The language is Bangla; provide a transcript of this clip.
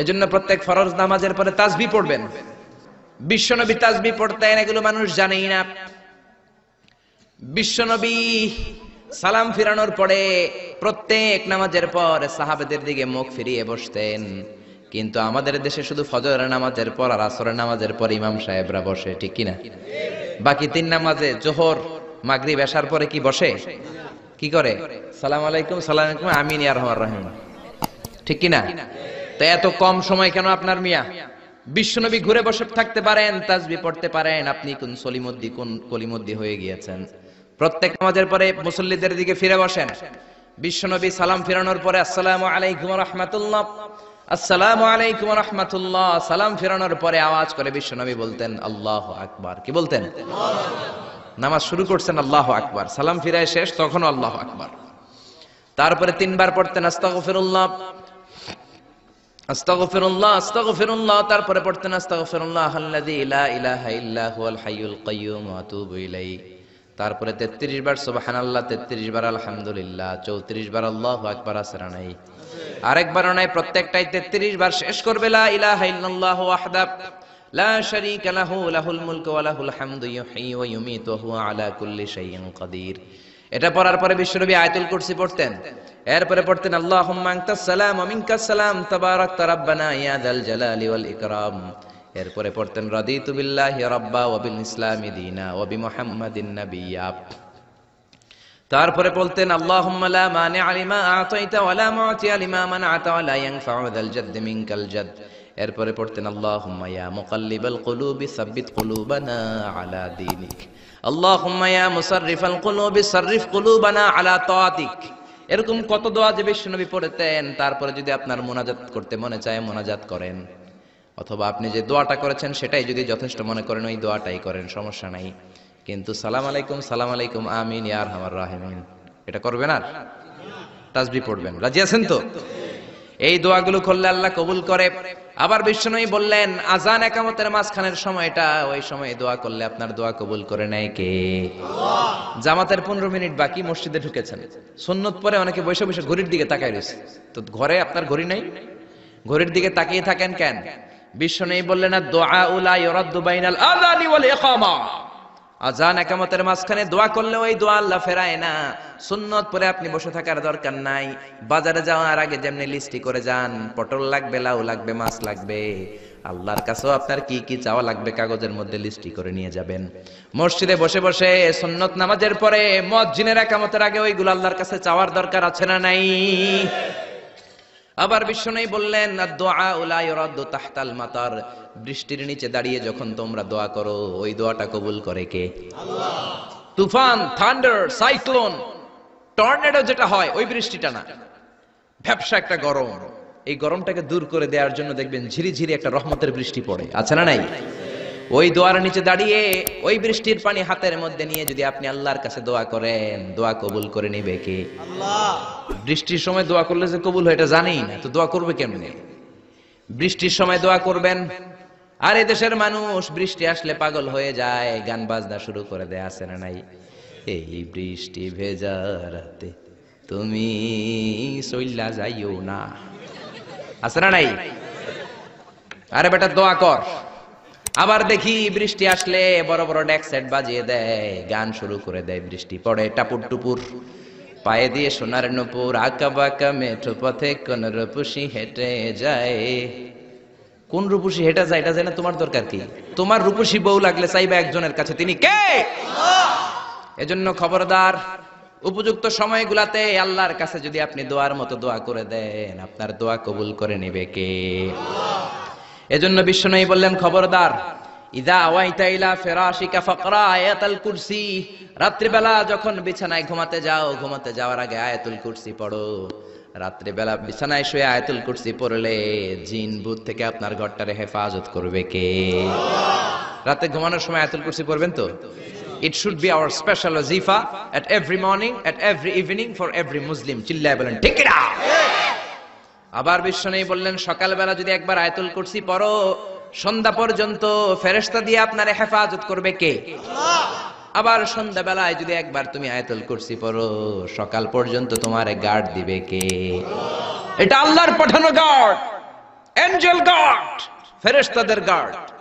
এজন্য প্রত্যেক ফরজ নামাজের পরে তাসবিহ পড়বেন। বিশ্বনবী তাসবিহ পড়তেন, এগুলো মানুষ জানেই না। বিশ্বনবী সালাম ফিরানোর পরে প্রত্যেক নামাজের পর সাহাবাদের দিকে মুখ ফিরিয়ে বসতেন। কিন্তু আমাদের দেশে শুধু ফজরের নামাজের পর আর আসরের নামাজের পর ইমাম সাহেবরা বসে, ঠিক কিনা? বাকি তিন নামাজে জোহর, মাগরিব, এশার পরে কি বসে? কি করে? সালাম আলাইকুম, সালাম আলাইকুম, আমিন ইয়া রাহমান রাহিম, ঠিক কিনা? তো এত কম সময় কেন আপনার মিয়া? বিশ্বনবী ঘুরে বসে থাকতে পারেন, তাসবিহ পড়তে পারেন, আপনি কোন সলিমুদ্দি কোন কলিমুদ্দি হয়ে গিয়েছেন। প্রত্যেক নামাজের পরে মুসল্লিদের দিকে ফিরে বসেন। বিশ্বনবী সালাম ফিরানোর পরে আসসালামু আলাইকুম ওয়া রাহমাতুল্লাহ, আসসালামু আলাইকুম ওয়া রাহমাতুল্লাহ, সালাম ফিরানোর পরে আওয়াজ করে বিশ্বনবী বলতেন আল্লাহু আকবার। কি বলতেন? নামাজ শুরু করছেন আল্লাহু আকবার, সালাম ফিরায় শেষ তখন আল্লাহু আকবার। তারপরে তিনবার পড়তেন আস্তাগফিরুল্লাহ, আস্তাগফিরুল্লাহ, আস্তাগফিরুল্লাহ, তারপরে পড়তেন আস্তাগফিরুল্লাহ আল্লাযী লা ইলাহা ইল্লা হুয়াল হাইয়ুল কাইয়্যুম ওয়া আতুবু ইলাইহি। তারপরে 33 বার সুবহানাল্লাহ, 33 বার আলহামদুলিল্লাহ, 34 বার আল্লাহু আকবার। আসরা নাই? আরেকবারও নাই, প্রত্যেকটাই 33 বার শেষ করবে লা ইলাহা ইল্লাল্লাহু ওয়াহদাহু লা শারীকা লাহু লাহুল মুলকু ওয়া লাহুল হামদু ইউহয়ী ওয়া ইউমীতু ওয়া হুয়া আলা কুল্লি শাইইন কাদির। এটা পড়ার পরে বিশ্বনবী আয়াতুল কুরসি পড়তেন। এরপরে পড়তেন আল্লাহুম্মা আনতাস সালাম ওয়া মিনকাস সালাম তাবারাকতা রাব্বানা ইয়া যাল জালালি ওয়াল ইকরাম। এরপরে পড়তেন রাদিতু বিল্লাহি রাব্বা ওয়া বিল ইসলামি দীনা ওয়া বিমুহাম্মাদিন নাবিয়্যা। তারপরে বলতেন আল্লাহুম্মা লা মানি'a লিমা আ'তাইতা ওয়া লা মু'তিয়া লিমা মানা'তা ওয়া লা ইয়ানফা'ু যাল জাদ্দি মিনকাল জাদ। এরপরে পড়তেন আল্লাহুম্মা ইয়া মুকাল্লিবাল কুলুবি সাব্বিত কুলুবানা আলা দীনিক, আল্লাহুম্মা ইয়া মুসাররিফাল কুলুবি সাররিফ কুলুবানা আলা তাআতিক। এরকম কত দোয়া যে বিশ্বনবী পড়তেন। তারপরে যদি আপনার মুনাজাত করতে মনে চায় মুনাজাত করেন, অথবা আপনি যে দোয়াটা করেছেন সেটাই যদি যথেষ্ট মনে করেন ওই দোয়াটাই করেন, সমস্যা নাই। কিন্তু সালাম আলাইকুম, সালাম আলাইকুম, আমিন ইয়া আরহামার রাহিমিন এটা করবেন আর তাসবিহ পড়বেন। রাজি আছেন তো? এই দোয়াগুলো করলে আল্লাহ কবুল করে। আবার বিশ্বনবী বললেন আযান ইকামতের মাঝখানের সময়টা, ওই সময় দোয়া করলে আপনার দোয়া কবুল করে নেয় কে? আল্লাহ। জামাতের 15 মিনিট বাকি, মসজিদে ঢুকেছেন, সুন্নত পরে অনেকে বসে বসে ঘড়ির দিকে তাকায় রয়েছে। তো ঘরে আপনার ঘড়ি নাই, ঘড়ির দিকে তাকিয়ে থাকেন কেন? বিশ্বনবী বললেন দুআ লা ইউরাদ্দু বাইনাল আযানি ওয়াল ইকামা, আযান ইকামতের মাঝখানে দোয়া করলে ওই দোয়া আল্লাহ ফেরায় না। সুন্নত পরে আপনি বসে থাকার দরকার নাই। বাজারে যাওয়ার আগে যেমনি লিস্টি করে যান, পটল লাগবে, লাউ লাগবে, মাছ লাগবে, আল্লাহর কাছেও আপনার কি কি চাওয়া লাগবে কাগজের মধ্যে লিস্টি করে নিয়ে যাবেন। মসজিদে বসে বসে সুন্নত নামাজের পরে মুয়াজ্জিনের ইকামতের আগে ওইগুলো আল্লাহর কাছে চাওয়ার দরকার আছে না নাই? আবার বিশ্বনবী বললেন দুআ লা ইউরাদ্দু তাহতাল মাতার, বৃষ্টির নিচে দাঁড়িয়ে যখন তোমরা দোয়া করো ওই দোয়াটা কবুল করে কে? আল্লাহ। তুফান, থান্ডার, সাইক্লোন, টর্নেডো যেটা হয় ওই বৃষ্টিটা না, ভ্যাপসা একটা গরম, এই গরমটাকে দূর করে দেওয়ার জন্য দেখবেন ঝিরিঝিরি একটা রহমতের বৃষ্টি পড়ে, আছে না নাই? ওই দোয়ার নিচে দাঁড়িয়ে ওই বৃষ্টির পানি হাতের মধ্যে নিয়ে যদি আপনি আল্লাহর কাছে দোয়া করেন, দোয়া কবুল করে নিবে কে? আল্লাহ। বৃষ্টির সময় দোয়া করলে যে কবুল হয় এটা জানেই না, তো দোয়া করবে কেমনে? বৃষ্টির সময় দোয়া করবেন। আর এই দেশের মানুষ বৃষ্টি আসলে পাগল হয়ে যায়, গান বাজনা শুরু করে দেয়, আছে না নাই? এই বৃষ্টি ভেজা রাতে তুমি চইল্লা যাইও না, আছে না নাই? আরে বেটা দোয়া কর। আবার দেখি বৃষ্টি আসলে বড় বড় ডেক সেট বাজিয়ে দেয়, গান শুরু করে দেয়, বৃষ্টি পড়ে টাপুর টুপুর, পায়ে দিয়ে সোনার নূপুর, আঁকা বাঁকা মেঠো পথে কোন রূপসী হেঁটে যায়। কোন রূপসী হেঁটে যায় এটা জানা তোমার দরকার কি? তোমার রূপসী বউ লাগলে চাইবে একজনের কাছে, তিনি কে? এজন্য খবরদার, উপযুক্ত সময়গুলাতে আল্লাহর কাছে যদি আপনি দোয়ার মতো দোয়া করে দেন, আপনার দোয়া কবুল করে নেবে কে? এজন্য বিশ্বনবী বললেন খবরদার, ইযা আওয়াইতা ইলা ফিরাশিকা ফাকরা আয়াতুল কুরসি, রাত্রিবেলা যখন বিছানায় ঘুমাতে যাও, ঘুমাতে যাওয়ার আগে আয়াতুল কুরসি পড়ো। রাত্রিবেলা বিছানায় শুয়ে আয়াতুল কুরসি পড়লে জিন ভূত থেকে আপনার ঘরটারে হেফাজত করবে কে? রাতে ঘুমানোর সময় আয়াতুল কুরসি পড়বেন তো? It should be our special wazifa at every morning, at every evening for every Muslim. চিল্লায় বলেন ঠিক না? আবার বিশ্বনবী বললেন সকালবেলা যদি একবার আয়াতুল কুরসি পড়ো, সন্ধ্যা পর্যন্ত ফেরেশতা দিয়ে আপনারে হেফাজত করবে কে? আল্লাহ। আবার সন্ধ্যাবেলায় যদি একবার তুমি আয়াতুল কুরসি পড়ো, সকাল পর্যন্ত তোমারে গার্ড দিবে কে? আল্লাহ। এটা আল্লাহর পাঠানো গার্ড। এঞ্জেল গার্ড, ফেরেশতাদের গার্ড।